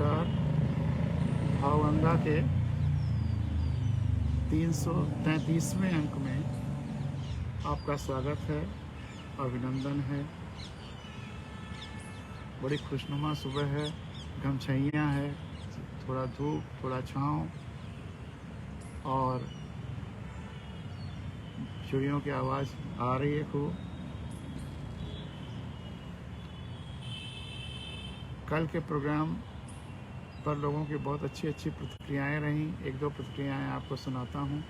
नमस्कार। भावगंगा के 333वें अंक में आपका स्वागत है, अभिनंदन है। बड़ी खुशनुमा सुबह है, गमछैयाँ है, थोड़ा धूप थोड़ा छाँव और चिड़ियों की आवाज़ आ रही है खूब। कल के प्रोग्राम पर लोगों की बहुत अच्छी अच्छी प्रतिक्रियाएँ रहीं। एक दो प्रतिक्रियाएँ आपको सुनाता हूँ,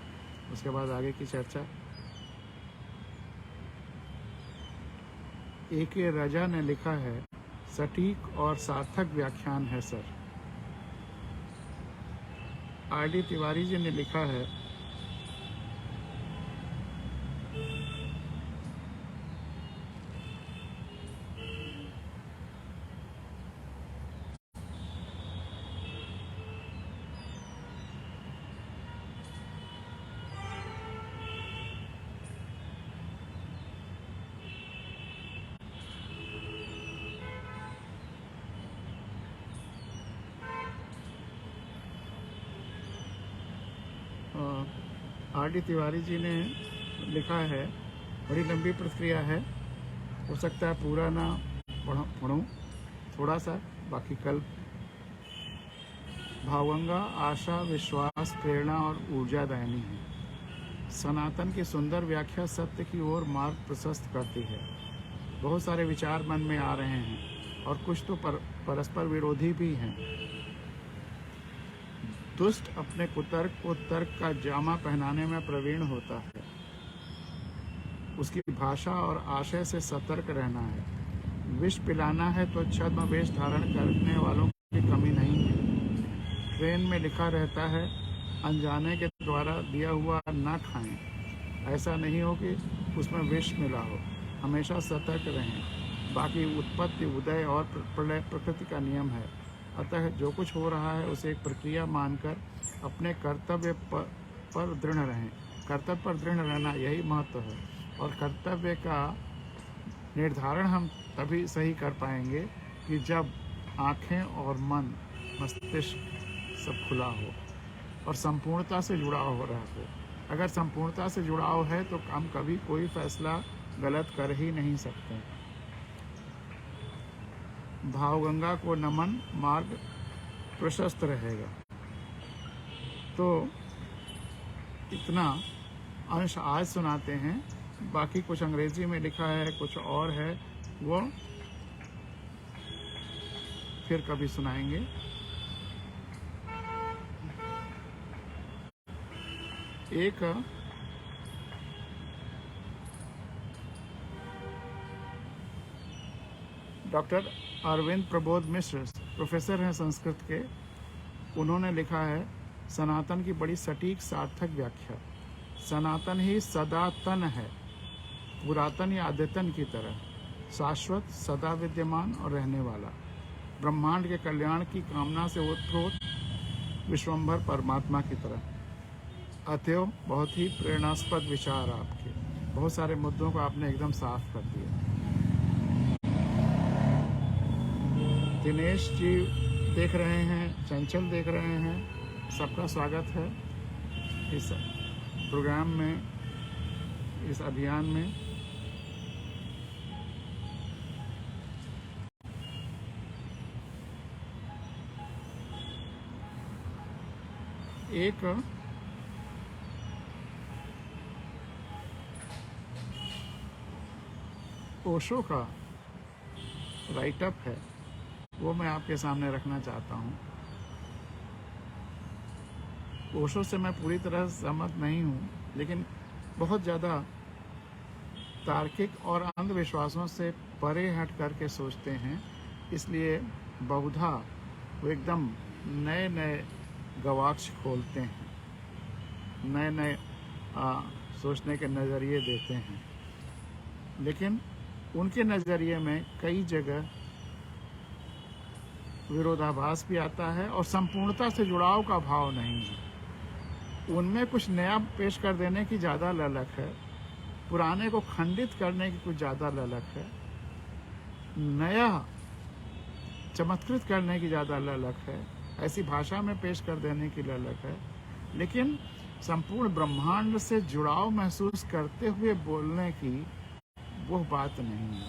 उसके बाद आगे की चर्चा। A.K. राजा ने लिखा है, सटीक और सार्थक व्याख्यान है सर। R.D. तिवारी जी ने लिखा है, R.D. तिवारी जी ने लिखा है, बड़ी लंबी प्रतिक्रिया है, हो सकता है पूरा ना पढ़ूं, थोड़ा सा, बाकी कल। भावगंगा आशा, विश्वास, प्रेरणा और ऊर्जादायिनी है। सनातन की सुंदर व्याख्या सत्य की ओर मार्ग प्रशस्त करती है। बहुत सारे विचार मन में आ रहे हैं और कुछ तो परस्पर विरोधी भी हैं। दुष्ट अपने कुतर्क को तर्क का जामा पहनाने में प्रवीण होता है। उसकी भाषा और आशय से सतर्क रहना है। विष पिलाना है तो छद्म वेश धारण करने वालों की कमी नहीं है। ट्रेन में लिखा रहता है, अनजाने के द्वारा दिया हुआ ना खाएं। ऐसा नहीं हो कि उसमें विष मिला हो। हमेशा सतर्क रहें। बाकी उत्पत्ति, उदय और प्रलय प्रकृति का नियम है। अतः जो कुछ हो रहा है उसे एक प्रक्रिया मानकर अपने कर्तव्य पर दृढ़ रहें। कर्तव्य पर दृढ़ रहना यही महत्व है। और कर्तव्य का निर्धारण हम तभी सही कर पाएंगे कि जब आँखें और मन, मस्तिष्क सब खुला हो और संपूर्णता से जुड़ाव हो रहा हो। अगर संपूर्णता से जुड़ाव है तो हम कभी कोई फैसला गलत कर ही नहीं सकते। भावगंगा को नमन, मार्ग प्रशस्त रहेगा। तो इतना अंश आज सुनाते हैं, बाकी कुछ अंग्रेजी में लिखा है, कुछ और है, वो फिर कभी सुनाएंगे। एक डॉक्टर अरविंद प्रबोध मिश्र प्रोफेसर हैं संस्कृत के, उन्होंने लिखा है, सनातन की बड़ी सटीक सार्थक व्याख्या। सनातन ही सदातन है, पुरातन या अद्यतन की तरह, शाश्वत, सदा विद्यमान और रहने वाला, ब्रह्मांड के कल्याण की कामना से ओतप्रोत विश्वम्भर परमात्मा की तरह। अतएव बहुत ही प्रेरणास्पद विचार आपके। बहुत सारे मुद्दों को आपने एकदम साफ कर दिया। दिनेश जी देख रहे हैं, चंचल देख रहे हैं, सबका स्वागत है इस प्रोग्राम में, इस अभियान में। एक ओशो का राइटअप है, वो मैं आपके सामने रखना चाहता हूँ। ओशो से मैं पूरी तरह सहमत नहीं हूँ, लेकिन बहुत ज़्यादा तार्किक और अंधविश्वासों से परे हट करके सोचते हैं, इसलिए बहुधा वो एकदम नए नए गवाक्ष खोलते हैं, नए नए सोचने के नज़रिए देते हैं। लेकिन उनके नज़रिए में कई जगह विरोधाभास भी आता है और संपूर्णता से जुड़ाव का भाव नहीं है। उनमें कुछ नया पेश कर देने की ज़्यादा ललक है, पुराने को खंडित करने की कुछ ज़्यादा ललक है। नया चमत्कृत करने की ज़्यादा ललक है, ऐसी भाषा में पेश कर देने की ललक है, लेकिन संपूर्ण ब्रह्मांड से जुड़ाव महसूस करते हुए बोलने की वो बात नहीं है।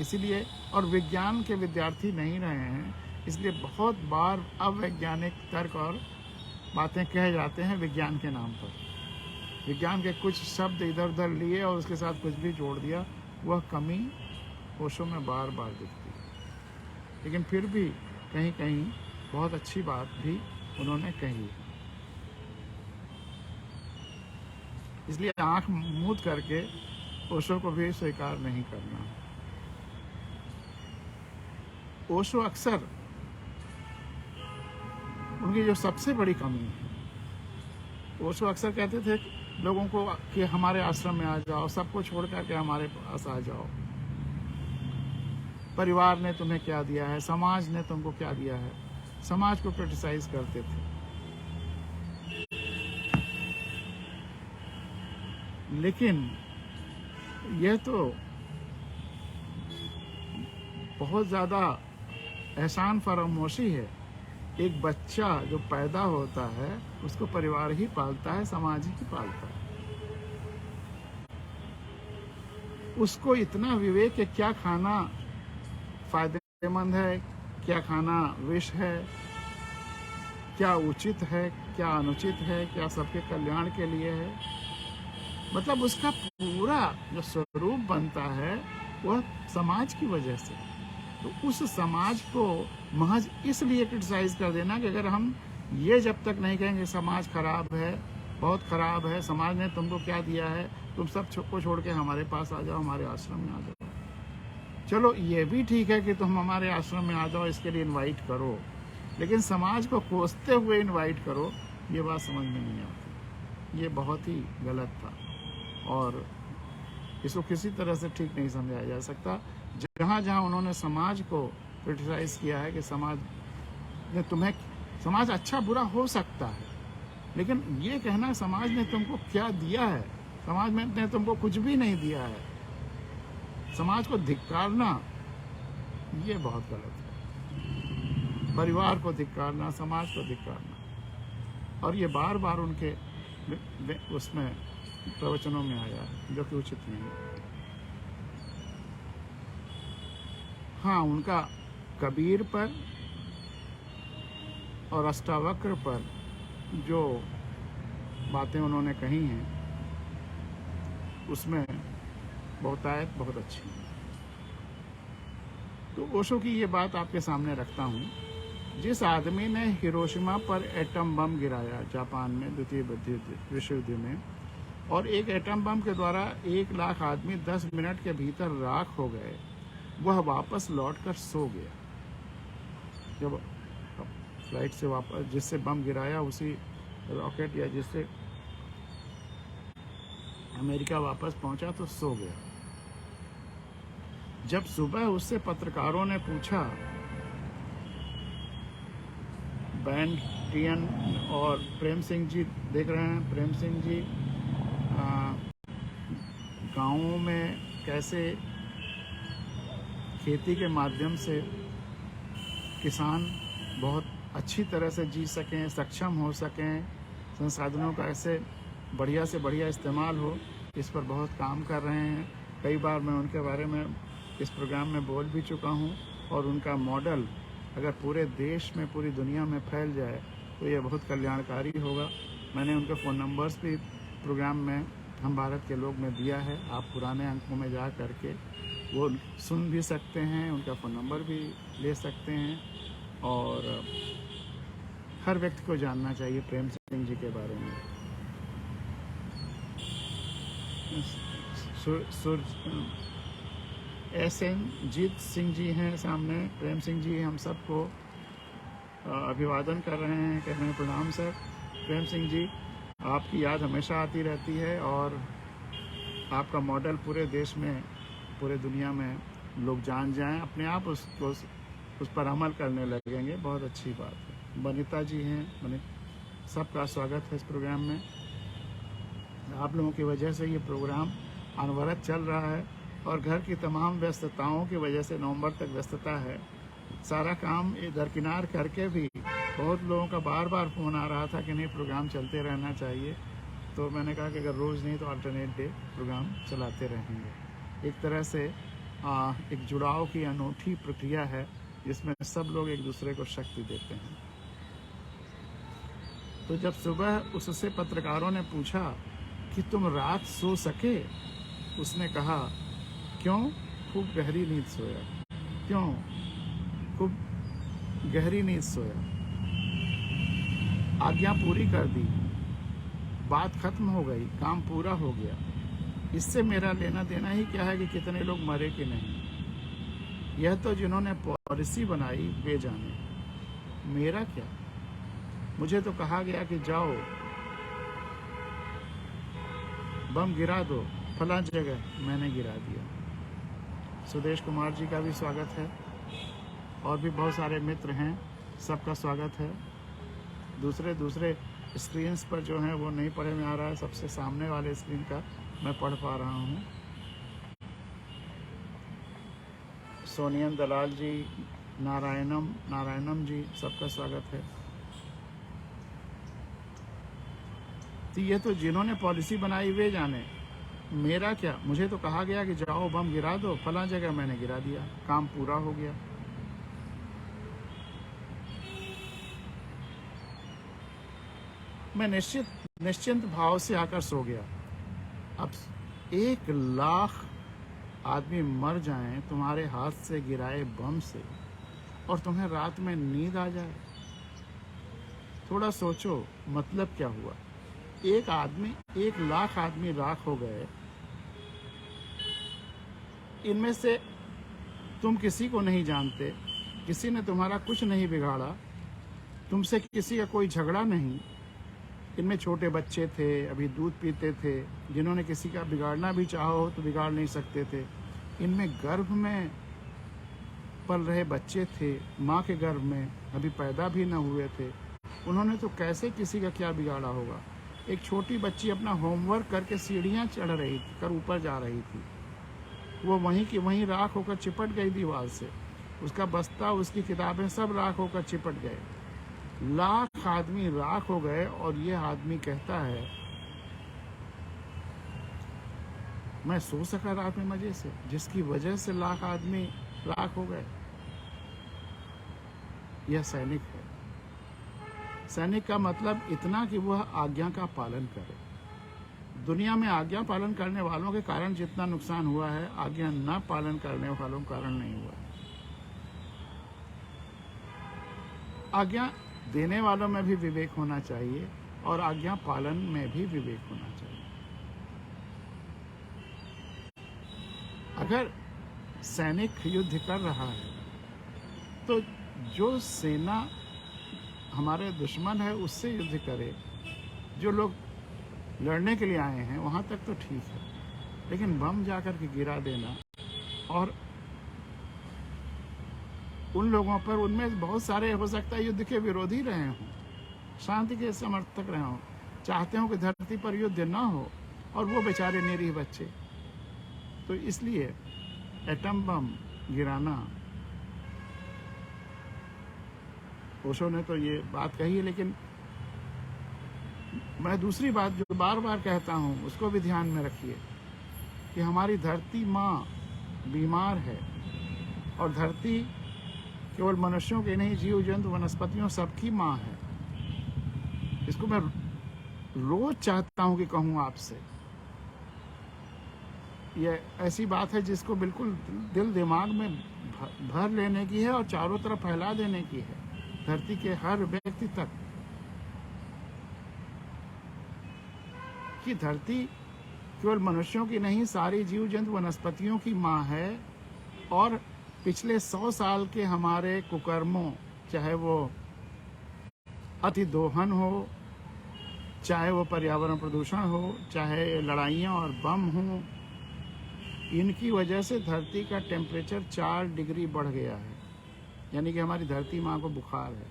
इसीलिए, और विज्ञान के विद्यार्थी नहीं रहे हैं, इसलिए बहुत बार अवैज्ञानिक तर्क और बातें कहे जाते हैं विज्ञान के नाम पर। विज्ञान के कुछ शब्द इधर उधर लिए और उसके साथ कुछ भी जोड़ दिया, वह कमी ओशो में बार बार दिखती है। लेकिन फिर भी कहीं कहीं बहुत अच्छी बात भी उन्होंने कही है। इसलिए आंख मूंद करके ओशो को भी स्वीकार नहीं करना। ओशो अक्सर, उनकी जो सबसे बड़ी कमी है, ओशो अक्सर कहते थे लोगों को कि हमारे आश्रम में आ जाओ, सबको छोड़ करके हमारे पास आ जाओ। परिवार ने तुम्हें क्या दिया है, समाज ने तुमको क्या दिया है, समाज को क्रिटिसाइज करते थे। लेकिन यह तो बहुत ज़्यादा एहसान फरामोशी है। एक बच्चा जो पैदा होता है उसको परिवार ही पालता है, समाज ही पालता है। उसको इतना विवेक कि क्या खाना फायदेमंद है, क्या खाना विष है, क्या उचित है, क्या अनुचित है, क्या सबके कल्याण के लिए है। मतलब उसका पूरा जो स्वरूप बनता है वह समाज की वजह से। तो उस समाज को महज इसलिए क्रिटिसाइज कर देना कि अगर हम ये जब तक नहीं कहेंगे समाज खराब है, बहुत खराब है, समाज ने तुमको क्या दिया है, तुम सब को छोड़ के हमारे पास आ जाओ, हमारे आश्रम में आ जाओ। चलो ये भी ठीक है कि तुम हमारे आश्रम में आ जाओ, इसके लिए इनवाइट करो, लेकिन समाज को कोसते हुए इनवाइट करो, ये बात समझ में नहीं आती। ये बहुत ही गलत था और इसको किसी तरह से ठीक नहीं समझाया जा सकता। जहाँ जहाँ उन्होंने समाज को क्रिटिसाइज किया है कि समाज ने तुम्हें, समाज अच्छा बुरा हो सकता है, लेकिन ये कहना समाज ने तुमको क्या दिया है, समाज ने तुमको कुछ भी नहीं दिया है, समाज को धिक्कारना, ये बहुत गलत है। परिवार को धिक्कारना, समाज को धिक्कारना, और ये बार बार उनके उसमें प्रवचनों में आया, जो कि उचित नहीं है। हाँ, उनका कबीर पर और अष्टावक्र पर जो बातें उन्होंने कही हैं उसमें बहुतायत बहुत अच्छी है। तो ओशो की ये बात आपके सामने रखता हूँ। जिस आदमी ने हिरोशिमा पर एटम बम गिराया जापान में द्वितीय विश्व युद्ध में, और एक एटम बम के द्वारा 1 लाख आदमी 10 मिनट के भीतर राख हो गए, वह वापस लौटकर सो गया। जब फ्लाइट से वापस, जिससे बम गिराया उसी रॉकेट या जिससे अमेरिका वापस पहुंचा, तो सो गया। जब सुबह उससे पत्रकारों ने पूछा, बैन टियन और प्रेम सिंह जी देख रहे हैं, प्रेम सिंह जी गाँवों में कैसे खेती के माध्यम से किसान बहुत अच्छी तरह से जी सकें, सक्षम हो सकें, संसाधनों का ऐसे बढ़िया से बढ़िया इस्तेमाल हो, इस पर बहुत काम कर रहे हैं। कई बार मैं उनके बारे में इस प्रोग्राम में बोल भी चुका हूं, और उनका मॉडल अगर पूरे देश में, पूरी दुनिया में फैल जाए तो ये बहुत कल्याणकारी होगा। मैंने उनके फ़ोन नंबर्स भी प्रोग्राम में हम भारत के लोग में दिया है, आप पुराने अंकों में जा करके वो सुन भी सकते हैं, उनका फ़ोन नंबर भी ले सकते हैं। और हर व्यक्ति को जानना चाहिए प्रेम सिंह जी के बारे में। SN जीत सिंह जी हैं सामने, प्रेम सिंह जी हम सबको अभिवादन कर रहे हैं, कह रहे हैं प्रणाम सर। प्रेम सिंह जी, आपकी याद हमेशा आती रहती है और आपका मॉडल पूरे देश में, पूरे दुनिया में लोग जान जाएं, अपने आप उस पर अमल करने लगेंगे, बहुत अच्छी बात है। वनिता जी हैं, सबका स्वागत है इस प्रोग्राम में। आप लोगों की वजह से ये प्रोग्राम अनवरत चल रहा है, और घर की तमाम व्यस्तताओं की वजह से नवंबर तक व्यस्तता है, सारा काम दरकिनार करके भी बहुत लोगों का बार बार फ़ोन आ रहा था कि नहीं प्रोग्राम चलते रहना चाहिए। तो मैंने कहा कि अगर रोज़ नहीं तो अल्टरनेट डे प्रोग्राम चलाते रहेंगे। एक तरह से एक जुड़ाव की अनूठी प्रक्रिया है जिसमें सब लोग एक दूसरे को शक्ति देते हैं। तो जब सुबह उससे पत्रकारों ने पूछा कि तुम रात सो सके, उसने कहा क्यों, खूब गहरी नींद सोया। क्यों, खूब गहरी नींद सोया। आज्ञा पूरी कर दी, बात खत्म हो गई, काम पूरा हो गया। इससे मेरा लेना देना ही क्या है कि कितने लोग मरे कि नहीं। यह तो जिन्होंने पॉलिसी बनाई वे जाने, मेरा क्या। मुझे तो कहा गया कि जाओ बम गिरा दो, फला जगह मैंने गिरा दिया। सुदेश कुमार जी का भी स्वागत है और भी बहुत सारे मित्र हैं, सबका स्वागत है। दूसरे स्क्रीन्स पर जो हैं वो नहीं पढ़े में आ रहा है, सबसे सामने वाले स्क्रीन का मैं पढ़ पा रहा हूँ। सोनियन दलाल जी, नारायणम जी, सबका स्वागत है। तो ये तो जिन्होंने पॉलिसी बनाई वे जाने, मेरा क्या। मुझे तो कहा गया कि जाओ बम गिरा दो, फला जगह मैंने गिरा दिया, काम पूरा हो गया। मैं निश्चिंत भाव से आकर सो गया। अब 1,00,000 आदमी मर जाएं तुम्हारे हाथ से गिराए बम से और तुम्हें रात में नींद आ जाए। थोड़ा सोचो मतलब क्या हुआ। 1,00,000 आदमी राख हो गए। इनमें से तुम किसी को नहीं जानते, किसी ने तुम्हारा कुछ नहीं बिगाड़ा, तुमसे किसी का कोई झगड़ा नहीं। इनमें छोटे बच्चे थे, अभी दूध पीते थे, जिन्होंने किसी का बिगाड़ना भी चाहो तो बिगाड़ नहीं सकते थे। इनमें गर्भ में पल रहे बच्चे थे, माँ के गर्भ में, अभी पैदा भी न हुए थे। उन्होंने तो कैसे किसी का क्या बिगाड़ा होगा। एक छोटी बच्ची अपना होमवर्क करके सीढ़ियाँ चढ़ रही थी, कर ऊपर जा रही थी, वो वहीं की वहीं राख होकर चिपट गई दीवार से। उसका बस्ता, उसकी किताबें सब राख होकर चिपट गए। 1,00,000 आदमी राख हो गए और ये आदमी कहता है मैं सो सका रात में मजे से, जिसकी वजह से 1,00,000 आदमी राख हो गए। यह सैनिक है। सैनिक का मतलब इतना कि वह आज्ञा का पालन करे। दुनिया में आज्ञा पालन करने वालों के कारण जितना नुकसान हुआ है, आज्ञा न पालन करने वालों के कारण नहीं हुआ। आज्ञा देने वालों में भी विवेक होना चाहिए और आज्ञा पालन में भी विवेक होना चाहिए। अगर सैनिक युद्ध कर रहा है तो जो सेना हमारे दुश्मन है उससे युद्ध करे। जो लोग लड़ने के लिए आए हैं वहाँ तक तो ठीक है, लेकिन बम जाकर के गिरा देना और उन लोगों पर, उनमें बहुत सारे हो सकता है युद्ध के विरोधी रहे हों, शांति के समर्थक रहे हों, चाहते हों कि धरती पर युद्ध ना हो, और वो बेचारे निरीह बच्चे। तो इसलिए एटम बम गिराना, ओशो ने तो ये बात कही है, लेकिन मैं दूसरी बात जो बार बार कहता हूँ उसको भी ध्यान में रखिए कि हमारी धरती माँ बीमार है और धरती केवल मनुष्यों की नहीं, जीव जंतु वनस्पतियों सबकी माँ है। इसको मैं रोज चाहता हूँ कि कहूँ आपसे। यह ऐसी बात है जिसको बिल्कुल दिल दिमाग में भर लेने की है और चारों तरफ फैला देने की है, धरती के हर व्यक्ति तक, कि धरती केवल मनुष्यों की नहीं, सारी जीव जंतु वनस्पतियों की माँ है। और पिछले 100 साल के हमारे कुकर्मों, चाहे वो अति दोहन हो, चाहे वो पर्यावरण प्रदूषण हो, चाहे लड़ाइयाँ और बम हों, इनकी वजह से धरती का टेम्परेचर 4 डिग्री बढ़ गया है। यानी कि हमारी धरती माँ को बुखार है,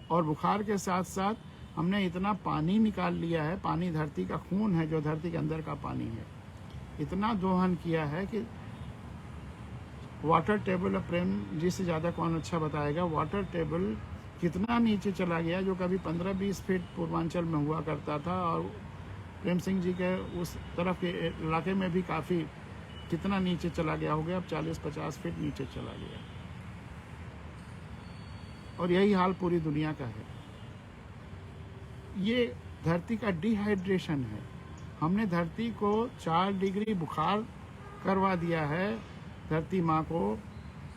और बुखार के साथ साथ हमने इतना पानी निकाल लिया है, पानी धरती का खून है जो धरती के अंदर का पानी है, इतना दोहन किया है कि वाटर टेबल, अब प्रेम जी से ज़्यादा कौन अच्छा बताएगा, वाटर टेबल कितना नीचे चला गया, जो कभी 15-20 फीट पूर्वांचल में हुआ करता था, और प्रेम सिंह जी के उस तरफ के इलाके में भी काफ़ी कितना नीचे चला गया हो गया, अब 40-50 फीट नीचे चला गया। और यही हाल पूरी दुनिया का है। ये धरती का डिहाइड्रेशन है। हमने धरती को 4 डिग्री बुखार करवा दिया है धरती माँ को,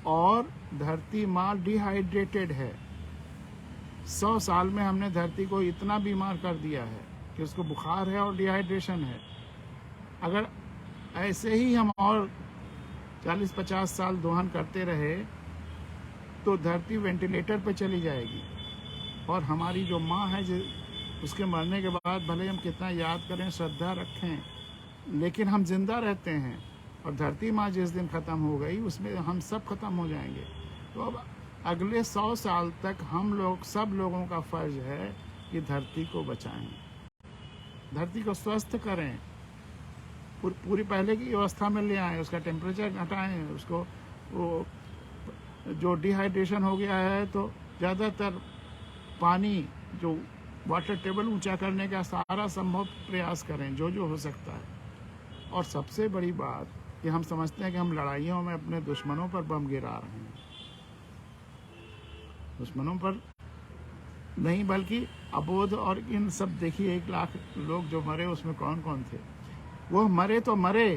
और धरती माँ डिहाइड्रेटेड है। 100 साल में हमने धरती को इतना बीमार कर दिया है कि उसको बुखार है और डिहाइड्रेशन है। अगर ऐसे ही हम और 40-50 साल दोहन करते रहे तो धरती वेंटिलेटर पे चली जाएगी, और हमारी जो माँ है, जो उसके मरने के बाद भले हम कितना याद करें, श्रद्धा रखें, लेकिन हम जिंदा रहते हैं। और धरती माँ जिस दिन ख़त्म हो गई उसमें हम सब खत्म हो जाएंगे। तो अब अगले 100 साल तक हम लोग, सब लोगों का फर्ज है कि धरती को बचाएं, धरती को स्वस्थ करें, पूरी पहले की अवस्था में ले आएं, उसका टेम्परेचर घटाएं, उसको वो जो डिहाइड्रेशन हो गया है तो ज़्यादातर पानी, जो वाटर टेबल ऊंचा करने का सारा संभव प्रयास करें जो हो सकता है। और सबसे बड़ी बात कि हम समझते हैं कि हम लड़ाइयों में अपने दुश्मनों पर बम गिरा रहे हैं, दुश्मनों पर नहीं बल्कि अबोध और इन सब। देखिए 1 लाख लोग जो मरे उसमें कौन कौन थे, वो मरे तो मरे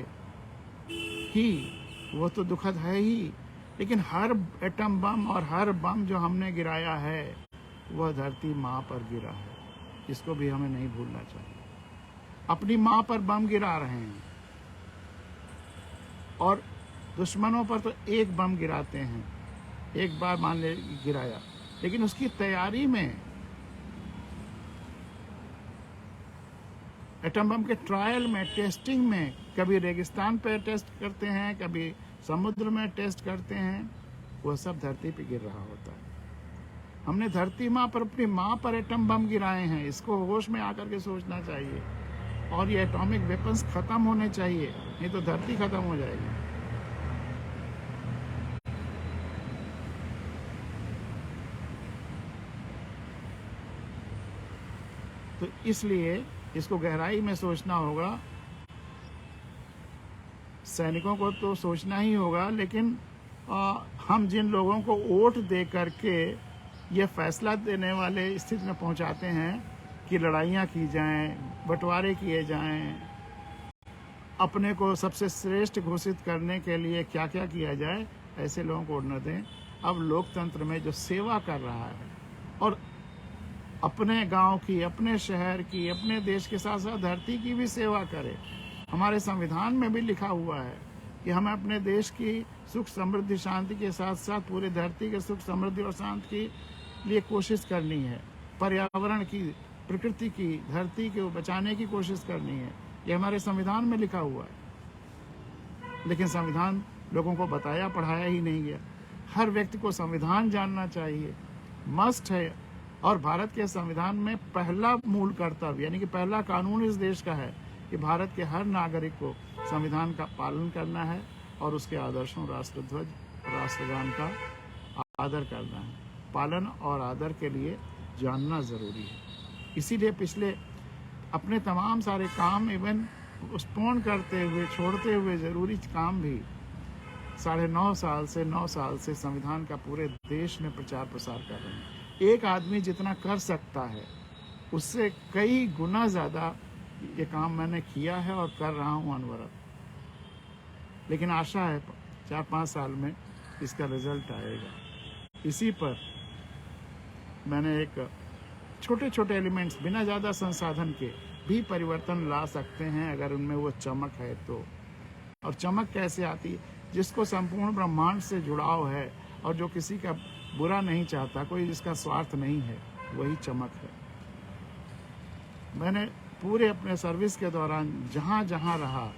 ही, वो तो दुखद है ही, लेकिन हर एटम बम और हर बम जो हमने गिराया है वह धरती माँ पर गिरा है। इसको भी हमें नहीं भूलना चाहिए। अपनी माँ पर बम गिरा रहे हैं, और दुश्मनों पर तो एक बम गिराते हैं, एक बार मान ले गिराया, लेकिन उसकी तैयारी में, एटम बम के ट्रायल में, टेस्टिंग में, कभी रेगिस्तान पे टेस्ट करते हैं, कभी समुद्र में टेस्ट करते हैं, वह सब धरती पे गिर रहा होता है। हमने धरती माँ पर, अपनी माँ पर एटम बम गिराए हैं, इसको होश में आकर के सोचना चाहिए। और ये एटॉमिक वेपन्स खत्म होने चाहिए, नहीं तो धरती खत्म हो जाएगी। तो इसलिए इसको गहराई में सोचना होगा। सैनिकों को तो सोचना ही होगा, लेकिन हम जिन लोगों को वोट दे करके ये फैसला देने वाले स्थिति में पहुंचाते हैं कि लड़ाइयाँ की जाएं, बंटवारे किए जाएं, अपने को सबसे श्रेष्ठ घोषित करने के लिए क्या क्या किया जाए, ऐसे लोगों को वोट न दें। अब लोकतंत्र में जो सेवा कर रहा है, और अपने गांव की, अपने शहर की, अपने देश के साथ साथ धरती की भी सेवा करे। हमारे संविधान में भी लिखा हुआ है कि हमें अपने देश की सुख समृद्धि शांति के साथ साथ पूरी धरती के सुख समृद्धि और शांति के लिए कोशिश करनी है। पर्यावरण की, प्रकृति की, धरती को बचाने की कोशिश करनी है। ये हमारे संविधान में लिखा हुआ है, लेकिन संविधान लोगों को बताया पढ़ाया ही नहीं गया। हर व्यक्ति को संविधान जानना चाहिए, मस्ट है। और भारत के संविधान में पहला मूल कर्तव्य, यानी कि पहला कानून इस देश का है कि भारत के हर नागरिक को संविधान का पालन करना है और उसके आदर्शों, राष्ट्रध्वज, राष्ट्रगान का आदर करना है। पालन और आदर के लिए जानना ज़रूरी है। इसीलिए पिछले अपने तमाम सारे काम इवन पोस्टपोन करते हुए, छोड़ते हुए ज़रूरी काम भी 9.5 साल से 9 साल से संविधान का पूरे देश में प्रचार प्रसार कर रहे हैं। एक आदमी जितना कर सकता है उससे कई गुना ज़्यादा ये काम मैंने किया है और कर रहा हूँ अनवरत। लेकिन आशा है 4-5 साल में इसका रिजल्ट आएगा। इसी पर मैंने एक छोटे छोटे एलिमेंट्स, बिना ज़्यादा संसाधन के भी परिवर्तन ला सकते हैं अगर उनमें वो चमक है तो। और चमक कैसे आती है? जिसको संपूर्ण ब्रह्मांड से जुड़ाव है और जो किसी का बुरा नहीं चाहता, कोई जिसका स्वार्थ नहीं है, वही चमक है। मैंने पूरे अपने सर्विस के दौरान जहाँ जहाँ रहा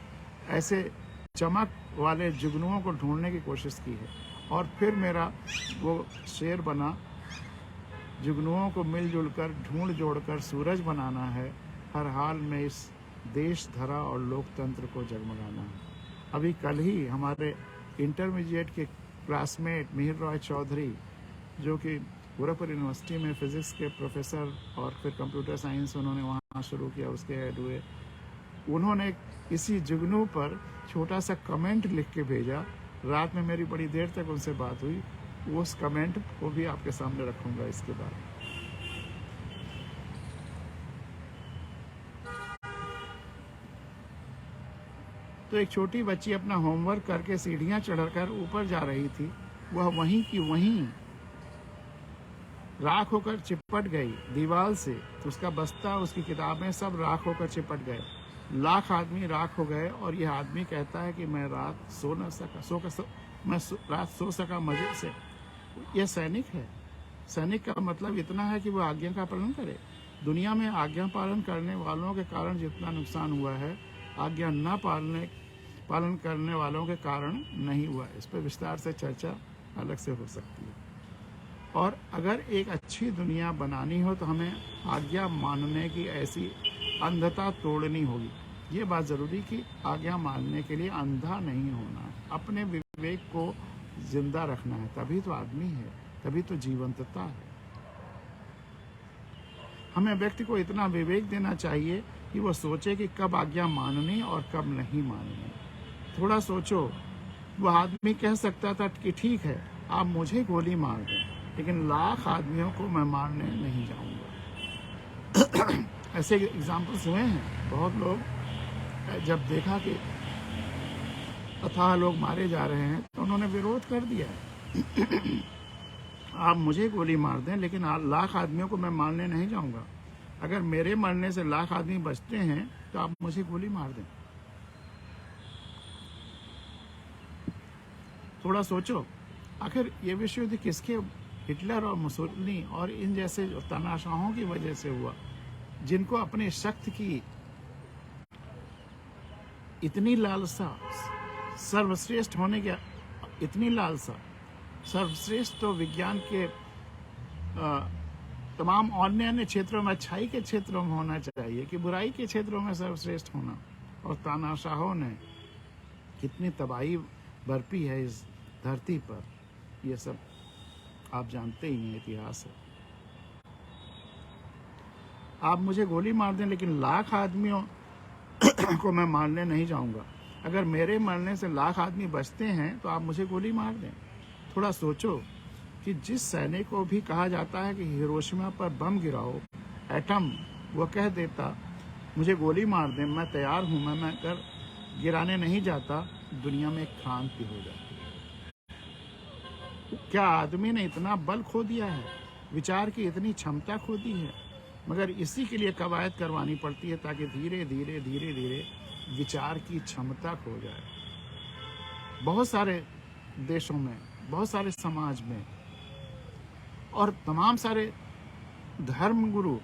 ऐसे चमक वाले जुगनुओं को ढूंढने की कोशिश की है, और फिर मेरा वो शेर बना, जुगनुओं को मिलजुल कर, ढूंढ जोड़कर सूरज बनाना है। हर हाल में इस देश, धरा और लोकतंत्र को जगमगाना है। अभी कल ही हमारे इंटरमीडिएट के क्लासमेट मिहिर रॉय चौधरी, जो कि गोरखपुर यूनिवर्सिटी में फिज़िक्स के प्रोफेसर और फिर कंप्यूटर साइंस उन्होंने वहाँ शुरू किया, उसके हेड हुए, उन्होंने इसी जुगनू पर छोटा सा कमेंट लिख के भेजा। रात में मेरी बड़ी देर तक उनसे बात हुई, उस कमेंट को भी आपके सामने रखूँगा इसके बाद। तो एक छोटी बच्ची अपना होमवर्क करके सीढ़ियाँ चढ़कर ऊपर जा रही थी, वह वहीं की वहीं राख होकर चिपट गई दीवार से। तो उसका बस्ता, उसकी किताबें सब राख होकर चिपट गए। लाख आदमी राख हो गए और यह आदमी कहता है कि मैं रात सो न सका, रात सो सका मजे से। यह सैनिक है। सैनिक का मतलब इतना है कि वह आज्ञा का पालन करे। दुनिया में आज्ञा पालन करने वालों के कारण जितना नुकसान हुआ है, आज्ञा न पालन करने वालों के कारण नहीं हुआ। इस पर विस्तार से चर्चा अलग से हो सकती है। और अगर एक अच्छी दुनिया बनानी हो तो हमें आज्ञा मानने की ऐसी अंधता तोड़नी होगी। ये बात ज़रूरी कि आज्ञा मानने के लिए अंधा नहीं होना, अपने विवेक को जिंदा रखना है, तभी तो आदमी है, तभी तो जीवंतता है। हमें व्यक्ति को इतना विवेक देना चाहिए कि वो सोचे कि कब आज्ञा माननी और कब नहीं माननी। थोड़ा सोचो, वह आदमी कह सकता था कि ठीक है आप मुझे गोली मार दें, लेकिन लाख आदमियों को मैं मारने नहीं जाऊंगा। ऐसे एग्जाम्पल्स हुए हैं। बहुत लोग जब देखा कि अथाह लोग मारे जा रहे हैं तो उन्होंने विरोध कर दिया। आप मुझे गोली मार दें, लेकिन लाख आदमियों को मैं मारने नहीं जाऊंगा। अगर मेरे मरने से लाख आदमी बचते हैं तो आप मुझे गोली मार दें। थोड़ा सोचो, आखिर ये विश्व युद्ध किसके, हिटलर और मुसोलिनी और इन जैसे तानाशाहों की वजह से हुआ, जिनको अपने शक्ति की इतनी लालसा, सर्वश्रेष्ठ होने की इतनी लालसा, सर्वश्रेष्ठ तो विज्ञान के तमाम अन्य क्षेत्रों में, अच्छाई के क्षेत्रों में होना चाहिए कि बुराई के क्षेत्रों में सर्वश्रेष्ठ होना। और तानाशाहों ने कितनी तबाही बरपी है इस धरती पर, ये सब आप जानते ही हैं, इतिहास है। आप मुझे गोली मार दें, लेकिन लाख आदमियों को मैं मारने नहीं जाऊंगा। अगर मेरे मरने से लाख आदमी बचते हैं तो आप मुझे गोली मार दें। थोड़ा सोचो कि जिस सैनिक को भी कहा जाता है कि हिरोशिमा पर बम गिराओ, एटम, वो कह देता मुझे गोली मार दें, मैं तैयार हूं, मैं अगर गिराने नहीं जाता, दुनिया में एक क्रांति हो जाती। क्या आदमी ने इतना बल खो दिया है, विचार की इतनी क्षमता खो दी है। मगर इसी के लिए कवायद करवानी पड़ती है ताकि धीरे धीरे धीरे धीरे विचार की क्षमता खो जाए। बहुत सारे देशों में, बहुत सारे समाज में और तमाम सारे धर्म गुरु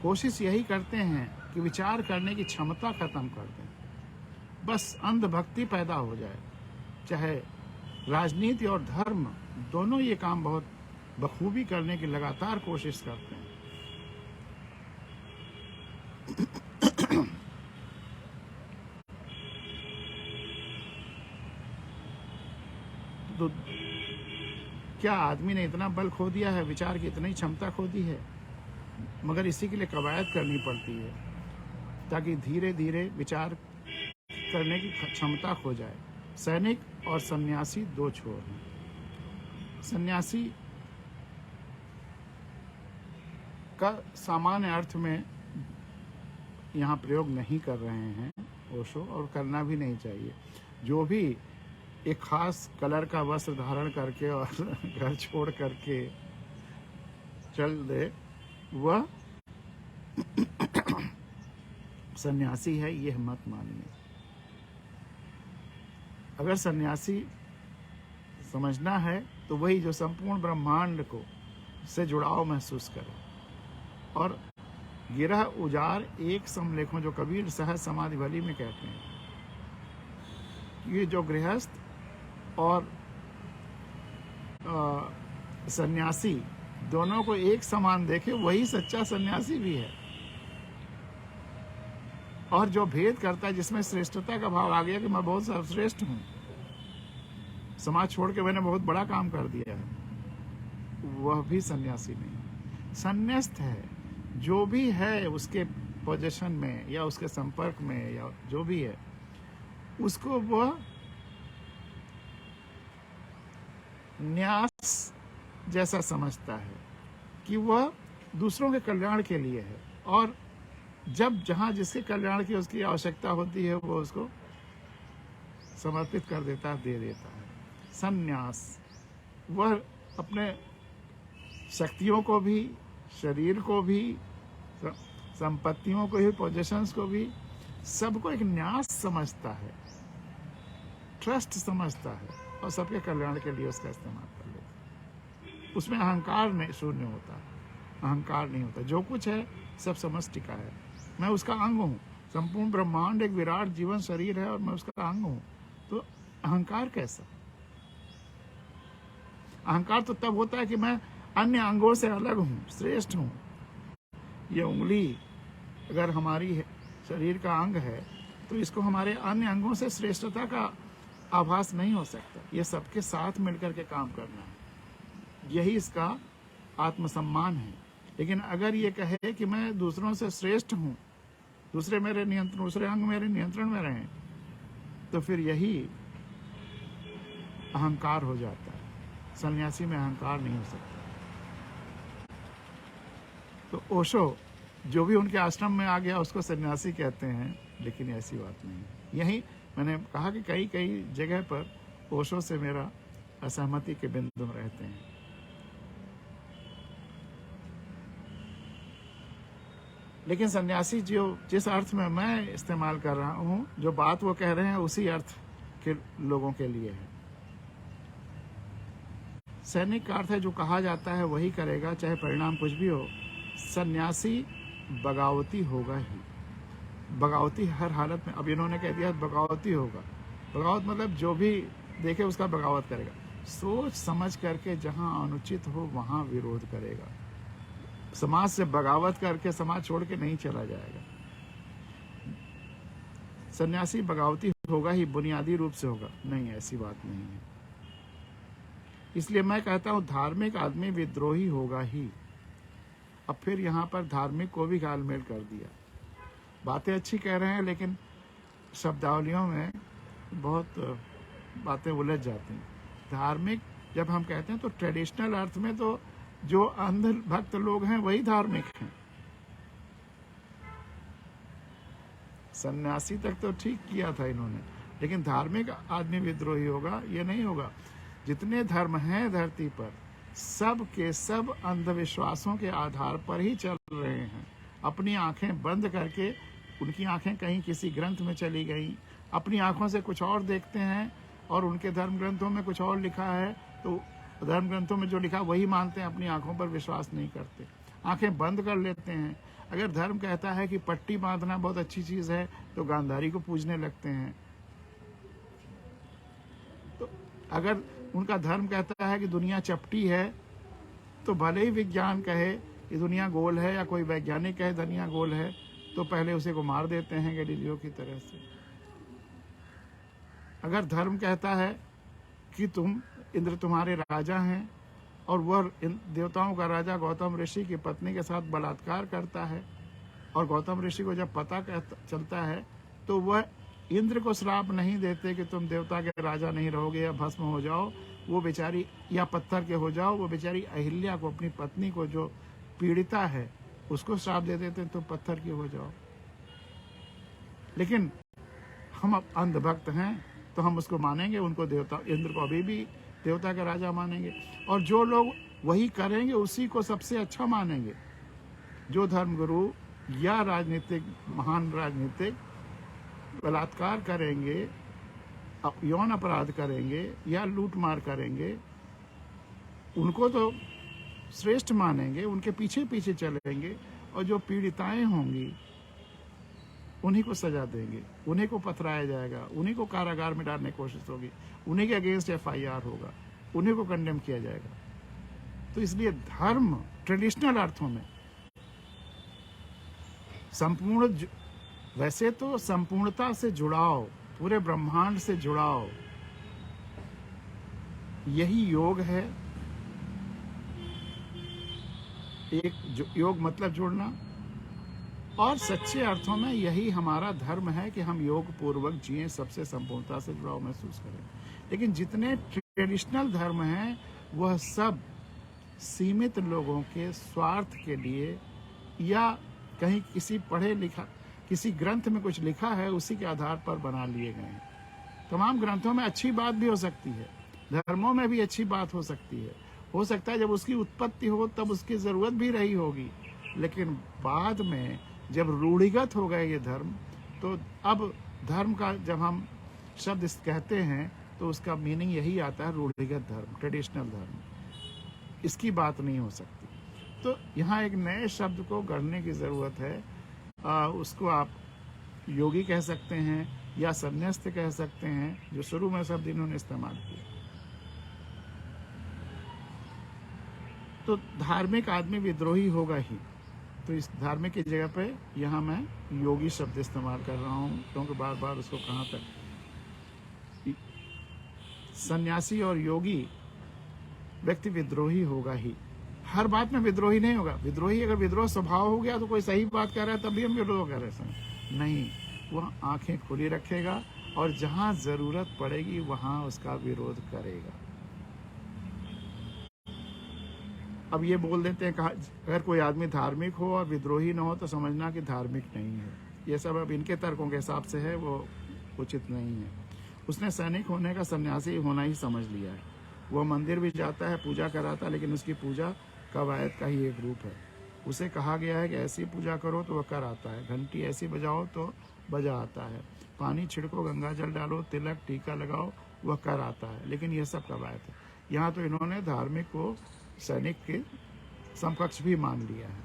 कोशिश यही करते हैं कि विचार करने की क्षमता खत्म कर दें, बस अंधभक्ति पैदा हो जाए। चाहे राजनीति और धर्म दोनों ये काम बहुत बखूबी करने की लगातार कोशिश करते हैं। तो क्या आदमी ने इतना बल खो दिया है, विचार की इतनी क्षमता खो दी है, मगर इसी के लिए कवायद करनी पड़ती है ताकि धीरे धीरे विचार करने की क्षमता खो जाए। सैनिक और सन्यासी दो छोर हैं। सन्यासी का सामान्य अर्थ में यहाँ प्रयोग नहीं कर रहे हैं ओशो, और करना भी नहीं चाहिए। जो भी एक खास कलर का वस्त्र धारण करके और घर छोड़ करके चल दे, वह सन्यासी है, यह मत मानिए। अगर सन्यासी समझना है तो वही जो संपूर्ण ब्रह्मांड को से जुड़ाव महसूस करे और गिरह उजार एक समलेखों, जो कबीर सहज समाधि भली में कहते हैं। ये जो गृहस्थ और सन्यासी दोनों को एक समान देखे, वही सच्चा सन्यासी भी है। और जो भेद करता है, जिसमें श्रेष्ठता का भाव आ गया कि मैं बहुत सर्वश्रेष्ठ हूँ, समाज छोड़ के मैंने बहुत बड़ा काम कर दिया है, वह भी सन्यासी नहीं। संन्यास्त है, जो भी है उसके पोजीशन में या उसके संपर्क में या जो भी है, उसको वह न्यास जैसा समझता है कि वह दूसरों के कल्याण के लिए है, और जब जहाँ जिसके कल्याण की उसकी आवश्यकता होती है वो उसको समर्पित कर देता है, दे देता है। संन्यास, वह अपने शक्तियों को भी, शरीर को भी, संपत्तियों को भी, पोजीशंस को भी, सबको एक न्यास समझता है, ट्रस्ट समझता है, और सबके कल्याण के लिए उसका इस्तेमाल कर लेता है। उसमें अहंकार नहीं, शून्य होता है, अहंकार नहीं होता। जो कुछ है सब समष्टि का है, मैं उसका अंग हूँ। संपूर्ण ब्रह्मांड एक विराट जीवन शरीर है और मैं उसका अंग हूँ। तो अहंकार कैसा? अहंकार तो तब होता है कि मैं अन्य अंगों से अलग हूँ, श्रेष्ठ हूँ। ये उंगली अगर हमारी शरीर का अंग है तो इसको हमारे अन्य अंगों से श्रेष्ठता का आभास नहीं हो सकता। ये सबके साथ मिलकर के काम करना है, यही इसका आत्मसम्मान है। लेकिन अगर ये कहे कि मैं दूसरों से श्रेष्ठ हूँ, दूसरे मेरे नियंत्रण, दूसरे अंग मेरे नियंत्रण में रहें, तो फिर यही अहंकार हो जाता है। सन्यासी में अहंकार नहीं हो सकता। तो ओशो जो भी उनके आश्रम में आ गया उसको सन्यासी कहते हैं, लेकिन ऐसी बात नहीं है। यही मैंने कहा कि कई कई जगह पर ओशो से मेरा असहमति के बिंदु रहते हैं। लेकिन सन्यासी जो जिस अर्थ में मैं इस्तेमाल कर रहा हूँ, जो बात वो कह रहे हैं उसी अर्थ के लोगों के लिए है। सैनिक का अर्थ है जो कहा जाता है वही करेगा, चाहे परिणाम कुछ भी हो। सन्यासी बगावती होगा ही, बगावती हर हालत में। अब इन्होंने कह दिया बगावती होगा। बगावत मतलब जो भी देखे उसका बगावत करेगा, सोच समझ करके जहाँ अनुचित हो वहाँ विरोध करेगा। समाज से बगावत करके समाज छोड़ के नहीं चला जाएगा। सन्यासी बगावती होगा ही, बुनियादी रूप से होगा नहीं, ऐसी बात नहीं है। इसलिए मैं कहता हूँ धार्मिक आदमी विद्रोही होगा ही। अब फिर यहाँ पर धार्मिक को भी घालमेल कर दिया। बातें अच्छी कह रहे हैं लेकिन शब्दावलियों में बहुत बातें उलझ जाती हैं। धार्मिक जब हम कहते हैं तो ट्रेडिशनल अर्थ में तो जो अंध भक्त लोग हैं वही धार्मिक हैं। सन्यासी तक तो ठीक किया था इन्होंने, लेकिन धार्मिक आदमी विद्रोही होगा ये नहीं होगा। जितने धर्म हैं धरती पर, सब के सब अंधविश्वासों के आधार पर ही चल रहे हैं। अपनी आंखें बंद करके, उनकी आंखें कहीं किसी ग्रंथ में चली गई, अपनी आंखों से कुछ और देखते हैं और उनके धर्म ग्रंथों में कुछ और लिखा है, तो धर्म ग्रंथों में जो लिखा वही मानते हैं, अपनी आंखों पर विश्वास नहीं करते, आंखें बंद कर लेते हैं। अगर धर्म कहता है कि पट्टी बांधना बहुत अच्छी चीज़ है तो गांधारी को पूजने लगते हैं। तो अगर उनका धर्म कहता है कि दुनिया चपटी है तो भले ही विज्ञान कहे कि दुनिया गोल है या कोई वैज्ञानिक कहे दुनिया गोल है, तो पहले उसे को मार देते हैं गैलीलियो की तरह से। अगर धर्म कहता है कि इंद्र तुम्हारे राजा हैं और वह देवताओं का राजा गौतम ऋषि की पत्नी के साथ बलात्कार करता है, और गौतम ऋषि को जब पता चलता है तो वह इंद्र को श्राप नहीं देते कि तुम देवता के राजा नहीं रहोगे या भस्म हो जाओ, वो बेचारी या पत्थर के हो जाओ, वो बेचारी अहिल्या को, अपनी पत्नी को जो पीड़िता है उसको श्राप दे देते तुम पत्थर की हो जाओ। लेकिन हम अब अंधभक्त हैं तो हम उसको मानेंगे, उनको देवता, इंद्र को अभी भी देवता का राजा मानेंगे, और जो लोग वही करेंगे उसी को सबसे अच्छा मानेंगे। जो धर्मगुरु या राजनीतिक, महान राजनीतिक बलात्कार करेंगे, यौन अपराध करेंगे या लूटमार करेंगे, उनको तो श्रेष्ठ मानेंगे, उनके पीछे पीछे चलेंगे, और जो पीड़िताएं होंगी उन्हीं को सजा देंगे, उन्हीं को पथराया जाएगा, उन्हीं को कारागार में डालने की कोशिश होगी, उन्हीं के अगेंस्ट FIR होगा, उन्हीं को कंडेम किया जाएगा। तो इसलिए धर्म ट्रेडिशनल अर्थों में संपूर्ण, वैसे तो संपूर्णता से जुड़ाव, पूरे ब्रह्मांड से जुड़ाव, यही योग है। एक योग मतलब जुड़ना, और सच्चे अर्थों में यही हमारा धर्म है कि हम योग पूर्वक जिएं, सबसे संपूर्णता से जुड़ाव महसूस करें। लेकिन जितने ट्रेडिशनल धर्म हैं वह सब सीमित लोगों के स्वार्थ के लिए, या कहीं किसी पढ़े लिखा किसी ग्रंथ में कुछ लिखा है उसी के आधार पर बना लिए गए हैं। तमाम ग्रंथों में अच्छी बात भी हो सकती है, धर्मों में भी अच्छी बात हो सकती है। हो सकता है जब उसकी उत्पत्ति हो तब उसकी ज़रूरत भी रही होगी, लेकिन बाद में जब रूढ़िगत हो गए ये धर्म, तो अब धर्म का जब हम शब्द कहते हैं तो उसका मीनिंग यही आता है, रूढ़िगत धर्म, ट्रेडिशनल धर्म। इसकी बात नहीं हो सकती। तो यहाँ एक नए शब्द को गढ़ने की ज़रूरत है। उसको आप योगी कह सकते हैं या संन्यास्त कह सकते हैं, जो शुरू में शब्द इन्होंने इस्तेमाल किया। तो धार्मिक आदमी विद्रोही होगा ही, तो इस धार्मिक की जगह पे यहाँ मैं योगी शब्द इस्तेमाल कर रहा हूँ, क्योंकि बार बार उसको कहाँ तक। सन्यासी और योगी व्यक्ति विद्रोही होगा ही, हर बात में विद्रोही नहीं होगा। विद्रोही अगर विद्रोह स्वभाव हो गया तो कोई सही बात कह रहा है तब भी हम विद्रोह कर रहे हैं, नहीं, वह आंखें खुली रखेगा और जहां जरूरत पड़ेगी वहां उसका विरोध करेगा। अब ये बोल देते हैं, अगर कोई आदमी धार्मिक हो और विद्रोही न हो तो समझना कि धार्मिक नहीं है। ये सब अब इनके तर्कों के हिसाब से है, वो उचित नहीं है। उसने सैनिक होने का सन्यासी होना ही समझ लिया है। वह मंदिर भी जाता है, पूजा कराता है, लेकिन उसकी पूजा कवायद का ही एक रूप है। उसे कहा गया है कि ऐसी पूजा करो तो वह कर आता है, घंटी ऐसी बजाओ तो बजा आता है, पानी छिड़को, गंगा जल डालो, तिलक टीका लगाओ, वह कर आता है। लेकिन यह सब कवायद है। यहाँ तो इन्होंने धार्मिक को सैनिक के समकक्ष भी मान लिया है,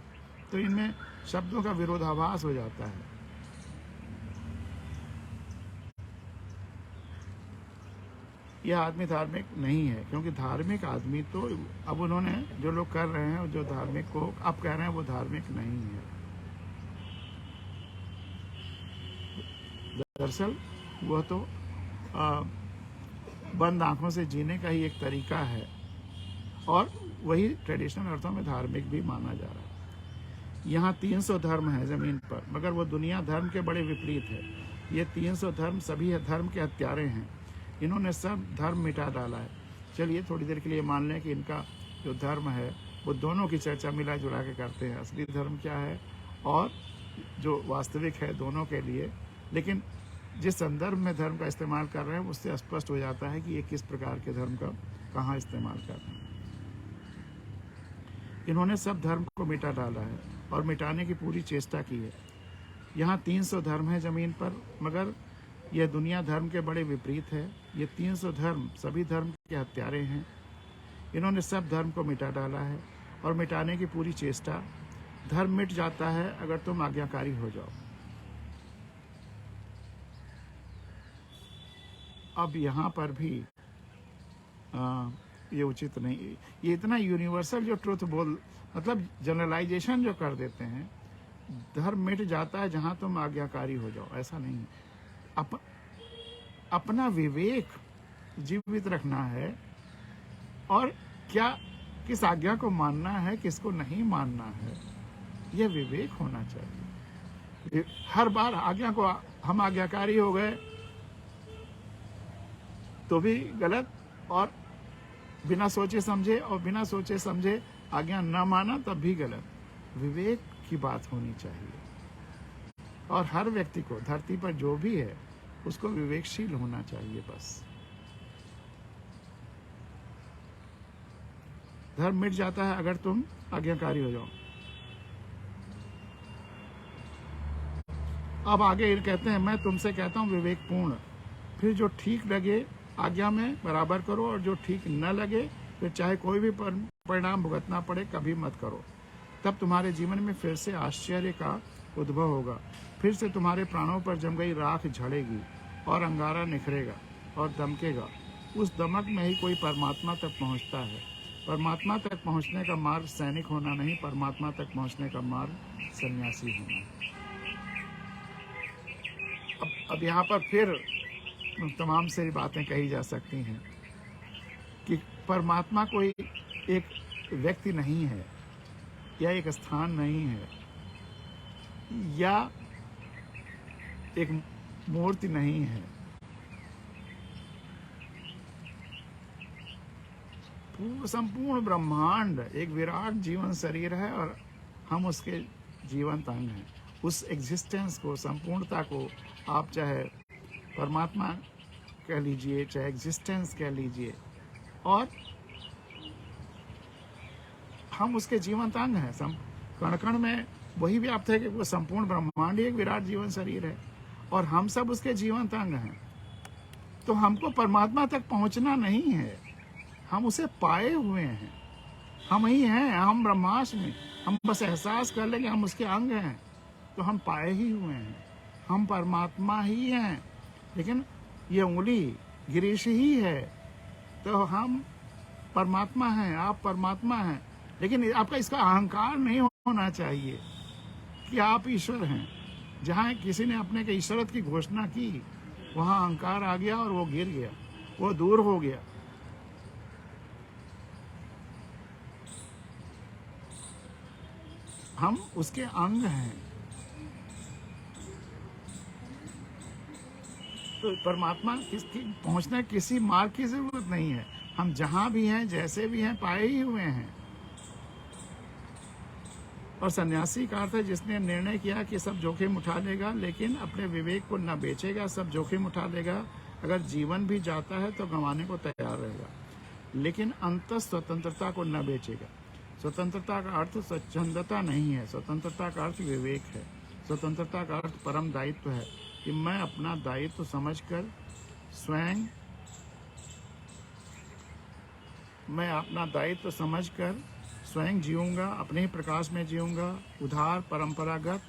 तो इनमें शब्दों का विरोधाभास हो जाता है। यह आदमी धार्मिक नहीं है, क्योंकि धार्मिक आदमी तो अब उन्होंने जो लोग कर रहे हैं, जो धार्मिक को अब कह रहे हैं, वो धार्मिक नहीं है। दरअसल वह तो बंद आंखों से जीने का ही एक तरीका है, और वही ट्रेडिशनल अर्थों में धार्मिक भी माना जा रहा है। यहाँ 300 धर्म है जमीन पर, मगर वो दुनिया धर्म के बड़े विपरीत है। ये 300 धर्म सभी धर्म के हत्यारे हैं। इन्होंने सब धर्म मिटा डाला है। चलिए थोड़ी देर के लिए मान लें कि इनका जो धर्म है वो दोनों की चर्चा मिला जुला के करते हैं, असली धर्म क्या है और जो वास्तविक है, दोनों के लिए। लेकिन जिस संदर्भ में धर्म का इस्तेमाल कर रहे हैं उससे स्पष्ट हो जाता है कि ये किस प्रकार के धर्म का कहाँ इस्तेमाल कर रहे हैं। इन्होंने सब धर्म को मिटा डाला है और मिटाने की पूरी चेष्टा की है। यहाँ 300 धर्म है जमीन पर, मगर यह दुनिया धर्म के बड़े विपरीत है। ये 300 धर्म सभी धर्म के हत्यारे हैं। इन्होंने सब धर्म को मिटा डाला है और मिटाने की पूरी चेष्टा। धर्म मिट जाता है अगर तुम आज्ञाकारी हो जाओ। अब यहाँ पर भी ये उचित नहीं, ये इतना यूनिवर्सल जो ट्रुथ मतलब जनरलाइजेशन जो कर देते हैं, धर्म मिट जाता है जहाँ तुम आज्ञाकारी हो जाओ, ऐसा नहीं। अपना विवेक जीवित रखना है, और क्या किस आज्ञा को मानना है, किसको नहीं मानना है, यह विवेक होना चाहिए। हर बार आज्ञा को हम आज्ञाकारी हो गए तो भी गलत, और बिना सोचे समझे आज्ञा न माना तब भी गलत। विवेक की बात होनी चाहिए, और हर व्यक्ति को धरती पर जो भी है उसको विवेकशील होना चाहिए। बस धर्म मिट जाता है अगर तुम आज्ञाकारी हो जाओ। अब आगे कहते हैं, मैं तुमसे कहता हूं विवेकपूर्ण, फिर जो ठीक लगे आज्ञा में बराबर करो, और जो ठीक न लगे फिर चाहे कोई भी परिणाम भुगतना पड़े कभी मत करो। तब तुम्हारे जीवन में फिर से आश्चर्य का उद्भव होगा, फिर से तुम्हारे प्राणों पर जम गई राख झड़ेगी और अंगारा निखरेगा और दमकेगा। उस दमक में ही कोई परमात्मा तक पहुंचता है। परमात्मा तक पहुंचने का मार्ग सैनिक होना नहीं, परमात्मा तक पहुंचने का मार्ग सन्यासी होना। अब यहाँ पर फिर तमाम सारी बातें कही जा सकती हैं कि परमात्मा कोई एक व्यक्ति नहीं है, या एक स्थान नहीं है, या एक मूर्ति नहीं है। संपूर्ण ब्रह्मांड एक विराट जीवन शरीर है और हम उसके जीवंत अंग हैं। उस एग्जिस्टेंस को, संपूर्णता को आप चाहे परमात्मा कह लीजिए, चाहे एग्जिस्टेंस कह लीजिए, और हम उसके जीवंत अंग हैं। कण कण में वही व्याप्त है कि वो संपूर्ण ब्रह्मांड एक विराट जीवन शरीर है और हम सब उसके जीवंत अंग हैं। तो हमको परमात्मा तक पहुंचना नहीं है, हम उसे पाए हुए हैं। हम ही हैं, हम ब्रह्मांड में। हम बस एहसास कर लें कि हम उसके अंग हैं, तो हम पाए ही हुए हैं, हम परमात्मा ही हैं। लेकिन ये उंगली गिरीश ही है, तो हम परमात्मा हैं, आप परमात्मा हैं। लेकिन आपका इसका अहंकार नहीं होना चाहिए कि आप ईश्वर हैं। जहाँ किसी ने अपने के ईश्वरत की घोषणा की, वहाँ अहंकार आ गया और वो गिर गया, वो दूर हो गया। हम उसके अंग हैं। तो परमात्मा पहुंचने किसी मार्ग की जरूरत नहीं है। हम जहां भी हैं, जैसे भी हैं, पाए ही हुए हैं। और सन्यासी का अर्थ है जिसने निर्णय किया कि सब जोखिम उठा लेगा, लेकिन अपने विवेक को न बेचेगा, सब जोखिम उठा लेगा। अगर जीवन भी जाता है तो गंवाने को तैयार रहेगा, लेकिन अंत स्वतंत्रता को न बेचेगा। स्वतंत्रता का अर्थ स्वच्छंदता नहीं है, स्वतंत्रता का अर्थ विवेक है। स्वतंत्रता का अर्थ परम दायित्व है कि मैं अपना दायित्व समझकर स्वयं, मैं अपना दायित्व समझकर स्वयं जीऊंगा, अपने ही प्रकाश में जीऊंगा। उधार परंपरागत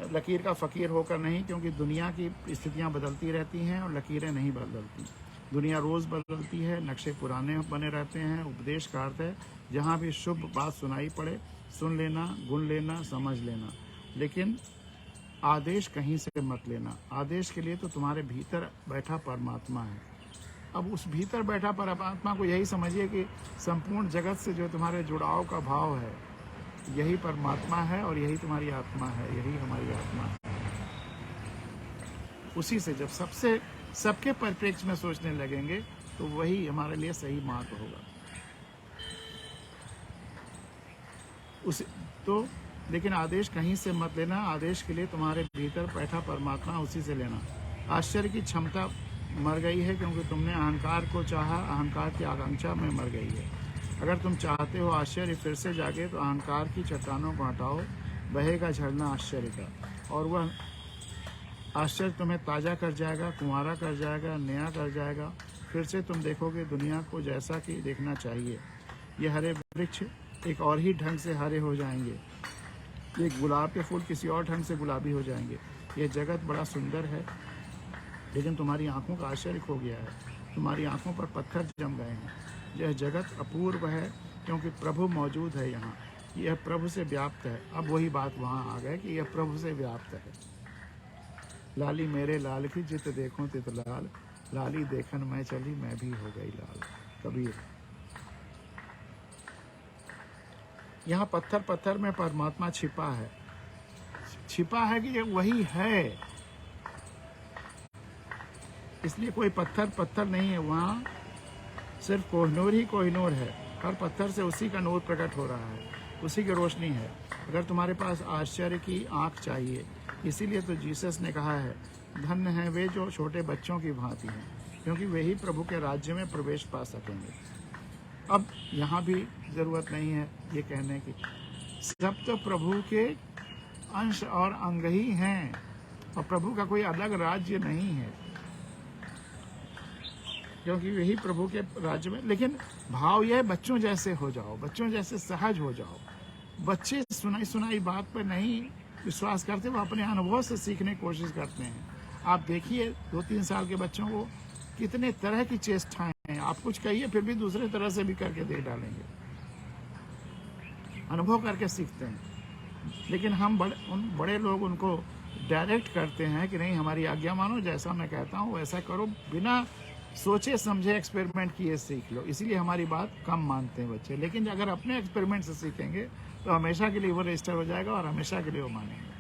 लकीर का फकीर होकर नहीं, क्योंकि दुनिया की स्थितियां बदलती रहती हैं और लकीरें नहीं बदलती। दुनिया रोज़ बदलती है, नक्शे पुराने बने रहते हैं। उपदेश का अर्थ है जहाँ भी शुभ बात सुनाई पड़े, सुन लेना, गुण लेना, समझ लेना, लेकिन आदेश कहीं से मत लेना। आदेश के लिए तो तुम्हारे भीतर बैठा परमात्मा है। अब उस भीतर बैठा परमात्मा को यही समझिए कि संपूर्ण जगत से जो तुम्हारे जुड़ाव का भाव है, यही परमात्मा है और यही तुम्हारी आत्मा है, यही हमारी आत्मा है। उसी से जब सबके परिप्रेक्ष्य में सोचने लगेंगे तो वही हमारे लिए सही मार्ग होगा। लेकिन आदेश कहीं से मत लेना। आदेश के लिए तुम्हारे भीतर बैठा परमात्मा, उसी से लेना। आश्चर्य की क्षमता मर गई है क्योंकि तुमने अहंकार को चाहा, अहंकार की आकांक्षा में मर गई है। अगर तुम चाहते हो आश्चर्य फिर से जागे तो अहंकार की चट्टानों को हटाओ, बहेगा झरना आश्चर्य का, और वह आश्चर्य तुम्हें ताज़ा कर जाएगा, कुंवारा कर जाएगा, नया कर जाएगा। फिर से तुम देखोगे दुनिया को जैसा कि देखना चाहिए। ये हरे वृक्ष एक और ही ढंग से हरे हो जाएंगे, ये गुलाब के फूल किसी और ढंग से गुलाबी हो जाएंगे। ये जगत बड़ा सुंदर है, लेकिन तुम्हारी आंखों का आश्चर्य खो गया है। तुम्हारी आंखों पर पत्थर जम गए हैं। यह जगत अपूर्व है क्योंकि प्रभु मौजूद है यहाँ। यह प्रभु से व्याप्त है। अब वही बात वहाँ आ गए कि यह प्रभु से व्याप्त है। लाली मेरे लाल की जित देखूं तित लाल, लाली देखन मैं चली मैं भी हो गई लाल। कबीर। यहाँ पत्थर पत्थर में परमात्मा छिपा है। छिपा है कि ये वही है, इसलिए कोई पत्थर पत्थर नहीं है। वहाँ सिर्फ कोहिनूर ही कोहिनूर है। हर पत्थर से उसी का नूर प्रकट हो रहा है, उसी की रोशनी है। अगर तुम्हारे पास आश्चर्य की आँख चाहिए, इसीलिए तो जीसस ने कहा है धन्य हैं वे जो छोटे बच्चों की भांति हैं, क्योंकि वे ही प्रभु के राज्य में प्रवेश पा सकेंगे। अब यहाँ भी ज़रूरत नहीं है ये कहने की, सब तो प्रभु के अंश और अंग ही हैं और प्रभु का कोई अलग राज्य नहीं है, क्योंकि वही प्रभु के राज्य में। लेकिन भाव यह बच्चों जैसे हो जाओ, बच्चों जैसे सहज हो जाओ। बच्चे सुनाई सुनाई बात पर नहीं विश्वास करते, वो अपने अनुभव से सीखने की कोशिश करते हैं। आप देखिए 2-3 साल के बच्चों को कितने तरह की चेष्टाएं हैं। आप कुछ कहिए फिर भी दूसरे तरह से भी करके दे डालेंगे। अनुभव करके सीखते हैं। लेकिन हम उन बड़े लोग उनको डायरेक्ट करते हैं कि नहीं हमारी आज्ञा मानो, जैसा मैं कहता हूँ वैसा करो, बिना सोचे समझे एक्सपेरिमेंट किए सीख लो। इसीलिए हमारी बात कम मानते हैं बच्चे। लेकिन अगर अपने एक्सपेरिमेंट से सीखेंगे तो हमेशा के लिए वो रजिस्टर हो जाएगा और हमेशा के लिए वो मानेंगे।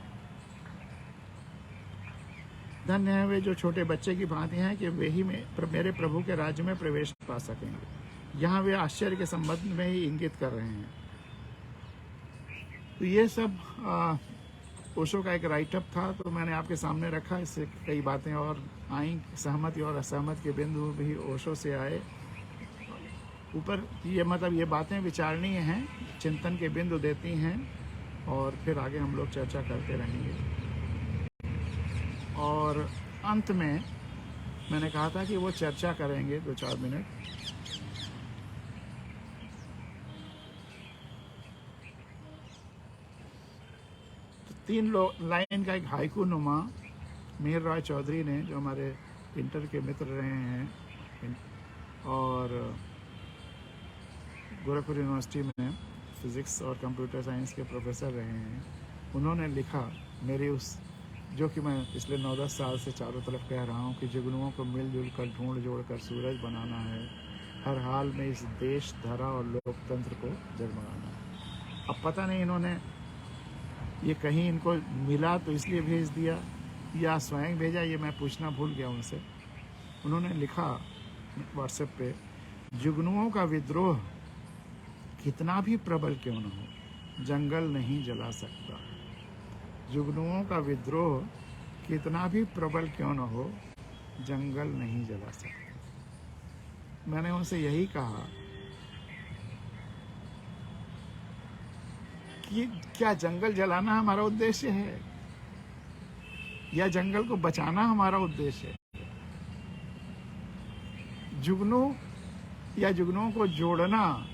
धन्य है वे जो छोटे बच्चे की भांति हैं कि वे ही मेरे प्रभु के राज्य में प्रवेश पा सकेंगे। यहाँ वे आश्चर्य के संबंध में ही इंगित कर रहे हैं। तो ये सब ओशो का एक राइटअप था, तो मैंने आपके सामने रखा। इससे कई बातें और आई, सहमति और असहमत के बिंदु भी ओशो से आए। ऊपर ये मतलब ये बातें विचारणीय हैं, चिंतन के बिंदु देती हैं, और फिर आगे हम लोग चर्चा करते रहेंगे। और अंत में मैंने कहा था कि वो चर्चा करेंगे 2-4 मिनट। तो 3 लाइन का एक हाइकू नुमा मिहिर रॉय चौधरी ने, जो हमारे इंटर के मित्र रहे हैं और गोरखपुर यूनिवर्सिटी में फिज़िक्स और कंप्यूटर साइंस के प्रोफेसर रहे हैं, उन्होंने लिखा मेरी उस, जो कि मैं पिछले 9-10 साल से चारों तरफ कह रहा हूँ कि जुगनुओं को मिलजुल कर ढूंढ जोड़ कर सूरज बनाना है, हर हाल में इस देश, धरा और लोकतंत्र को जगमगाना है। अब पता नहीं इन्होंने ये कहीं इनको मिला तो इसलिए भेज दिया या स्वयं भेजा, ये मैं पूछना भूल गया उनसे। उन्होंने लिखा व्हाट्सएप पे, जुगनुओं का विद्रोह कितना भी प्रबल क्यों न हो, जंगल नहीं जला सकता। जुगनुओं का विद्रोह कितना भी प्रबल क्यों न हो, जंगल नहीं जला सकता। मैंने उनसे यही कहा कि क्या जंगल जलाना हमारा उद्देश्य है या जंगल को बचाना हमारा उद्देश्य है? जुगनू या जुगनुओं को जोड़ना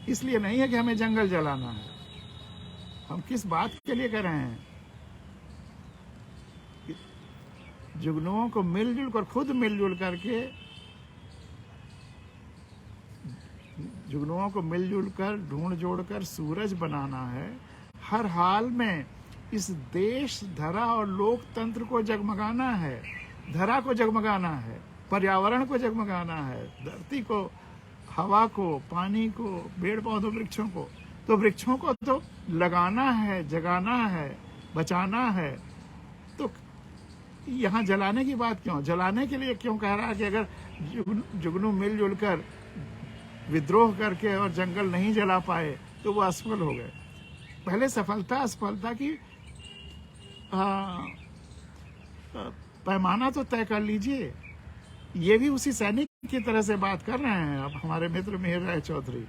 इसलिए नहीं है कि हमें जंगल जलाना है। हम किस बात के लिए कर रहे हैं? जुगनुओं को मिलजुल कर, खुद मिलजुल करके, जुगनुओं को मिलजुल कर ढूंढ जोड़कर सूरज बनाना है, हर हाल में इस देश, धरा और लोकतंत्र को जगमगाना है। धरा को जगमगाना है, पर्यावरण को जगमगाना है, धरती को, हवा को, पानी को, पेड़ पौधों, वृक्षों को। तो वृक्षों को तो लगाना है, जगाना है, बचाना है। तो यहाँ जलाने की बात क्यों? जलाने के लिए क्यों कह रहा है कि अगर जुगनू मिलजुल कर विद्रोह करके और जंगल नहीं जला पाए तो वो असफल हो गए। पहले सफलता असफलता की पैमाना तो तय कर लीजिए। ये भी उसी सैनिक की तरह से बात कर रहे हैं अब हमारे मित्र मिहिर राय चौधरी।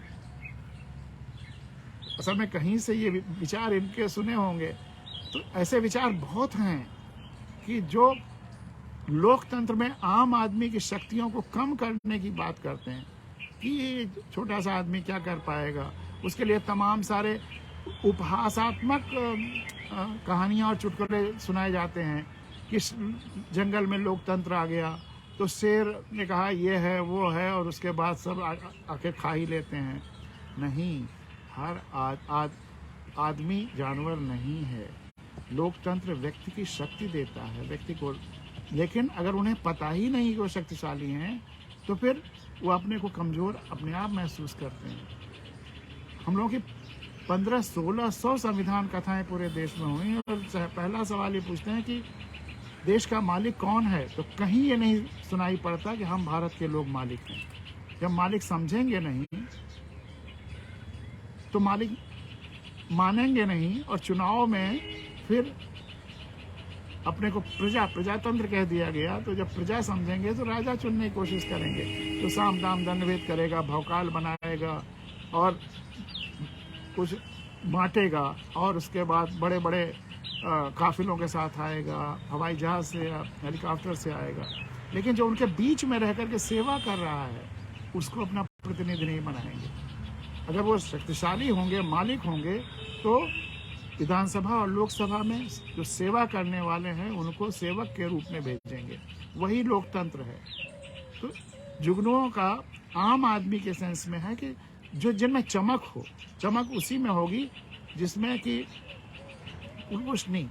असल में कहीं से ये विचार इनके सुने होंगे, तो ऐसे विचार बहुत हैं कि जो लोकतंत्र में आम आदमी की शक्तियों को कम करने की बात करते हैं कि छोटा सा आदमी क्या कर पाएगा। उसके लिए तमाम सारे उपहासात्मक कहानियाँ और चुटकुले सुनाए जाते हैं कि जंगल में लोकतंत्र आ गया तो शेर ने कहा ये है वो है, और उसके बाद सब आके खा ही लेते हैं। नहीं, हर आदमी जानवर नहीं है। लोकतंत्र व्यक्ति की शक्ति देता है, व्यक्ति को। लेकिन अगर उन्हें पता ही नहीं कि वो शक्तिशाली हैं तो फिर वो अपने को कमज़ोर अपने आप महसूस करते हैं। हम लोगों की 1500-1600 संविधान कथाएं पूरे देश में हुई, और पहला सवाल ये पूछते हैं कि देश का मालिक कौन है, तो कहीं ये नहीं सुनाई पड़ता कि हम भारत के लोग मालिक हैं। जब मालिक समझेंगे नहीं तो मालिक मानेंगे नहीं, और चुनाव में फिर अपने को प्रजातंत्र कह दिया गया। तो जब प्रजा समझेंगे तो राजा चुनने की कोशिश करेंगे, तो साम दाम दंड भेद करेगा, भौकाल बनाएगा और कुछ बांटेगा, और उसके बाद बड़े बड़े काफिलों के साथ आएगा, हवाई जहाज से, हेलीकॉप्टर से आएगा। लेकिन जो उनके बीच में रह करके सेवा कर रहा है उसको अपना प्रतिनिधि नहीं बनाएंगे। अगर वो शक्तिशाली होंगे, मालिक होंगे, तो विधानसभा और लोकसभा में जो सेवा करने वाले हैं उनको सेवक के रूप में भेजेंगे। वही लोकतंत्र है। तो जुगनुओं का आम आदमी के सेंस में है कि जो जिनमें चमक हो, चमक उसी में होगी जिसमें कि रोशनी,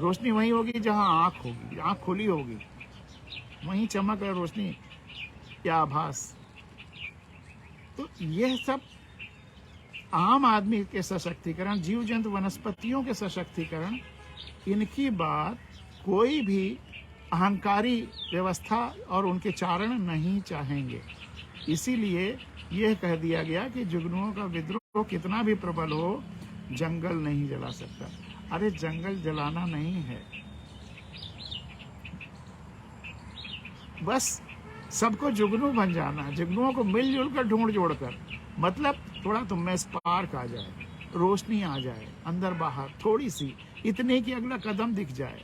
रोशनी वहीं होगी जहां आंख होगी, आंख खुली होगी, वहीं चमक और रोशनी या आभास। तो यह सब आम आदमी के सशक्तिकरण, जीव जंतु वनस्पतियों के सशक्तिकरण, इनकी बात कोई भी अहंकारी व्यवस्था और उनके चारण नहीं चाहेंगे। इसीलिए यह कह दिया गया कि जुगनुओं का विद्रोह कितना भी प्रबल हो, जंगल नहीं जला सकता। अरे जंगल जलाना नहीं है, बस सबको जुगनू बन जाना, जुगनुओं को मिलजुल कर ढूंढ जोड़ कर, मतलब थोड़ा तुम में स्पार्क आ जाए, रोशनी आ जाए अंदर बाहर, थोड़ी सी, इतने की अगला कदम दिख जाए,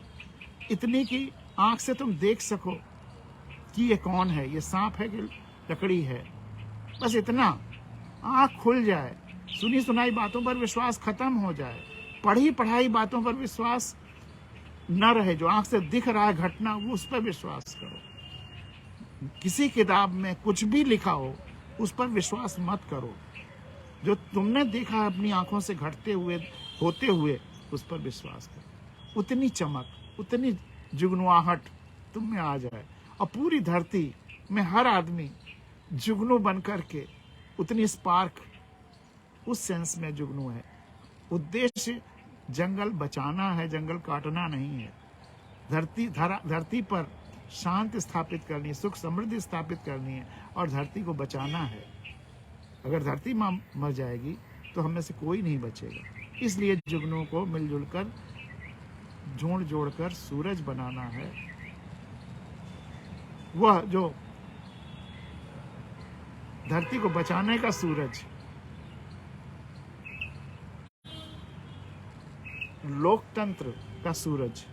इतनी की आंख से तुम देख सको कि ये कौन है, ये सांप है कि लकड़ी है, बस इतना, आंख खुल जाए, सुनी सुनाई बातों पर विश्वास खत्म हो जाए, पढ़ी पढ़ाई बातों पर विश्वास न रहे, जो आंख से दिख रहा है घटना वो उस पर विश्वास करो। किसी किताब में कुछ भी लिखा हो उस पर विश्वास मत करो, जो तुमने देखा अपनी आंखों से घटते हुए होते हुए उस पर विश्वास करो। उतनी चमक, उतनी जुगनुआहट तुम में आ जाए और पूरी धरती में हर आदमी जुगनू बन करके, उतनी स्पार्क, उस सेंस में जुगनू है। उद्देश्य जंगल बचाना है, जंगल काटना नहीं है। धरती पर शांति स्थापित करनी है, सुख समृद्धि स्थापित करनी है और धरती को बचाना है। अगर धरती मर जाएगी तो हम में से कोई नहीं बचेगा। इसलिए जुगनुओं को मिलजुल कर, जोड़ जोड़कर सूरज बनाना है। वह जो धरती को बचाने का सूरज, लोकतंत्र का सूरज,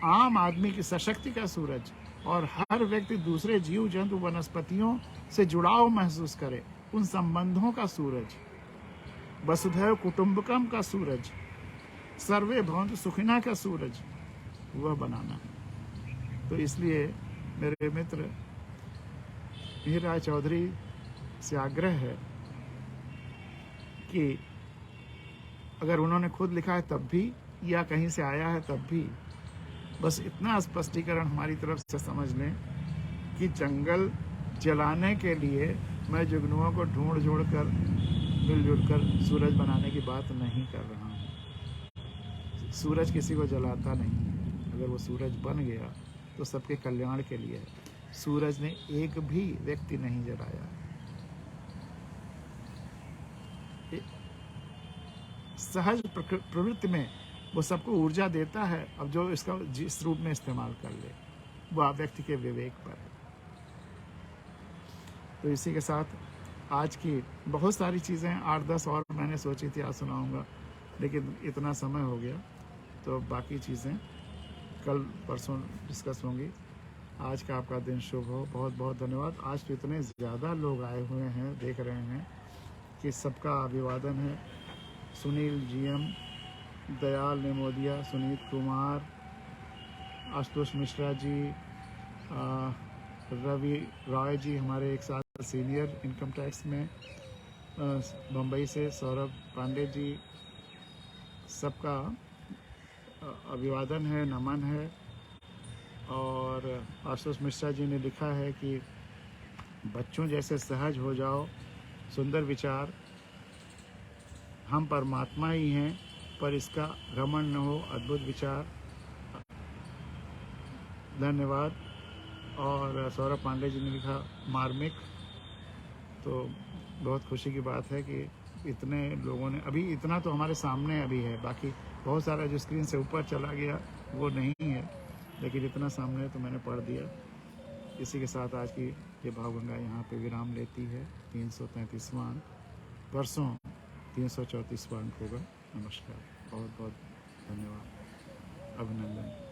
आम आदमी की सशक्ति का सूरज और हर व्यक्ति दूसरे जीव जंतु वनस्पतियों से जुड़ाव महसूस करे, उन संबंधों का सूरज, वसुधैव कुटुंबकम का सूरज, सर्वे भवन्तु सुखिनः का सूरज, वह बनाना है। तो इसलिए मेरे मित्र मीर राय चौधरी से आग्रह है कि अगर उन्होंने खुद लिखा है तब भी या कहीं से आया है तब भी, बस इतना स्पष्टीकरण हमारी तरफ से समझ लें कि जंगल जलाने के लिए मैं जुगनुओं को ढूंढ जोड़ कर, मिलजुल कर सूरज बनाने की बात नहीं कर रहा हूँ। सूरज किसी को जलाता नहीं है, अगर वो सूरज बन गया तो सबके कल्याण के लिए है। सूरज ने एक भी व्यक्ति नहीं जलाया। सहज प्रवृत्ति में वो सबको ऊर्जा देता है, अब जो इसका जिस रूप में इस्तेमाल कर ले वह व्यक्ति के विवेक पर है। तो इसी के साथ आज की बहुत सारी चीज़ें 8-10 और मैंने सोची थी आज सुनाऊंगा, लेकिन इतना समय हो गया, तो बाकी चीज़ें कल परसों डिस्कस होंगी। आज का आपका दिन शुभ हो। बहुत बहुत धन्यवाद। आज तो इतने ज़्यादा लोग आए हुए हैं, देख रहे हैं कि सबका अभिवादन है। सुनील जीएम, दयाल नेमोदिया, सुनीत कुमार, आशुतोष मिश्रा जी, रवि रॉय जी, हमारे एक साल सीनियर इनकम टैक्स में, बम्बई से सौरभ पांडे जी, सबका अभिवादन है, नमन है। और आशुतोष मिश्रा जी ने लिखा है कि बच्चों जैसे सहज हो जाओ, सुंदर विचार, हम परमात्मा ही हैं पर इसका घमंड न हो, अद्भुत विचार, धन्यवाद। और सौरभ पांडे जी ने लिखा मार्मिक। तो बहुत खुशी की बात है कि इतने लोगों ने, अभी इतना तो हमारे सामने अभी है, बाकी बहुत सारा जो स्क्रीन से ऊपर चला गया वो नहीं है, लेकिन इतना सामने तो मैंने पढ़ दिया। इसी के साथ आज की ये भावगंगा यहाँ पे विराम लेती है। 333वां अंक, परसों 334वां अंक होगा। नमस्कार, बहुत बहुत धन्यवाद, अभिनंदन।